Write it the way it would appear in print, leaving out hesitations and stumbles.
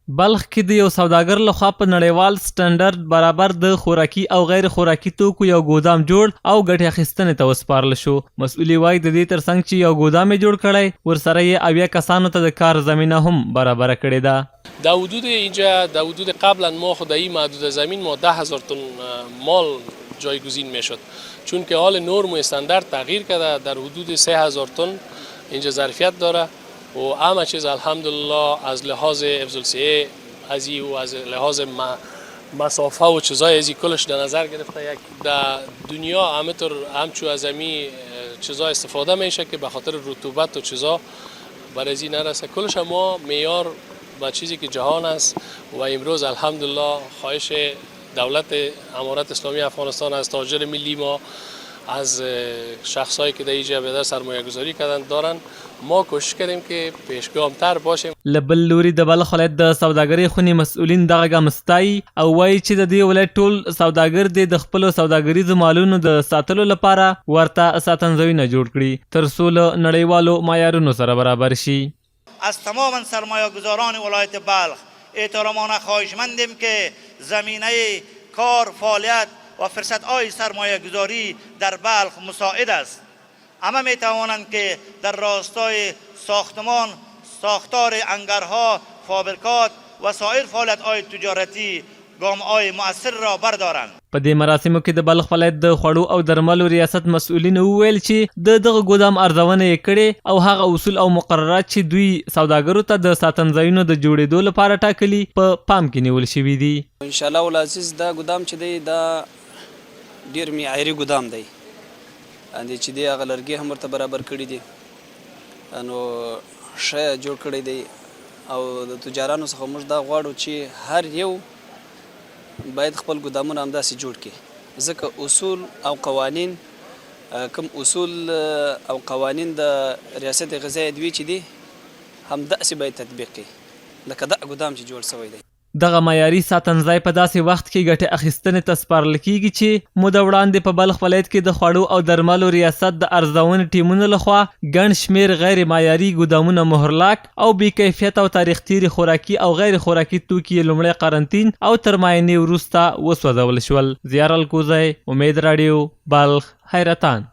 بلخ کې د یو سوداګر لخوا په نړیوال سټنډرډ برابر د خوراکي او غیر خوراکي توکو یو ګودام جوړ او ګټې اخیستنې ته وسپارل شو. مسؤلي وایي د دې ترڅنګ چې یو ګودام یې جوړ کړی ورسره یې 80 کسانو ته د کار زمینه هم برابر کړې ده. در حدود اینجا در حدود قبلا ما خدایی محدود زمین ما 10,000 تن مال جایگزین میشد، چون که حال نرم و استاندارد تغییر کرده. در حدود 3,000 تن اینجا ظرفیت داره و همه چیز الحمدلله از لحاظ حفظ الصحه ازی و از لحاظ مسافه و چیزای ازی کلش در نظر گرفته. یک در دنیا همینطور همچو از امی چیزا استفاده میشه که به خاطر رطوبت و چیزا بر ازی نرسه. کلش ما معیار و چیزی که جهان است و امروز الحمدلله خواهش دولت امارت اسلامی افغانستان از تاجر ملی ما از شخصایی که در اینجا به در سرمایه گذاری کردن دارن، ما کوشش کردیم که پیشگامتر باشیم. لبل لوري د بلخ ولایت د سوداګرۍ خونې مسؤلین دغه ګام ستایي او وایي چې د دې ولایت ټول سوداګر د خپل سوداګریزو مالونو د ساتلو لپاره ورته ساتنځایونه جوړ کړي تر څو له نړیوالو معیارونو سره برابر شي. از تمام سرمایه گذاران ولایت بلخ احترامانه خواهشمندیم که زمینه کار، فعالیت و فرصت‌های سرمایه گذاری در بلخ مساعد است. همه می توانند که در راستای ساختمان، ساختار انگارها، فابریکات و سایر فعالیت‌های تجارتی گام‌های مؤثر را بردارند. په دې مراسمو کې د بلخ ولایت د خوړو او درملو ریاست مسؤلین وویل چې دغه ګودام ارزونه یې کړې او هغه اصول او مقررات چې دوی سوداګرو ته د ساتنځایونو د جوړېدو لپاره ټاکلي په پام کې نیول شوي دي. ان شاء الله ولعزیز دا ګودام چې دی دا ډیر معیاري ګودام دی، اندې چې دی هغه لرګي هم ورته برابر کړي دي، نو ښه جوړ کړی دی او د تجارانو څخه موږ دا غواړو چې هر یو باید خپل ګودامونه همداسې جوړ کړي، ځکه اصول او قوانین کوم اصول او قوانین د ریاست غذایي ادویې چې دي همداسې باید تطبیق کړي لکه دا ګودام چې جوړ شوی دی. دغه معیاري ساتنځای په داسې وخت کې ګټې اخیستنې ته سپارل کیږي چې موده وړاندې په بلخ ولایت کې د خوړو او درملو ریاست د ارزونې ټیمونو لخوا ګڼ شمېر غیر معیاري ګودامونه مهرلاک او بې کیفیت او تاریخ تیرې خوراکي او غیر خوراکي توکي یې لومړی قرنطین او تر معاینې وروسته وسوځول شول. زیار الکوزی، امید راډیو، بلخ، حیرتان.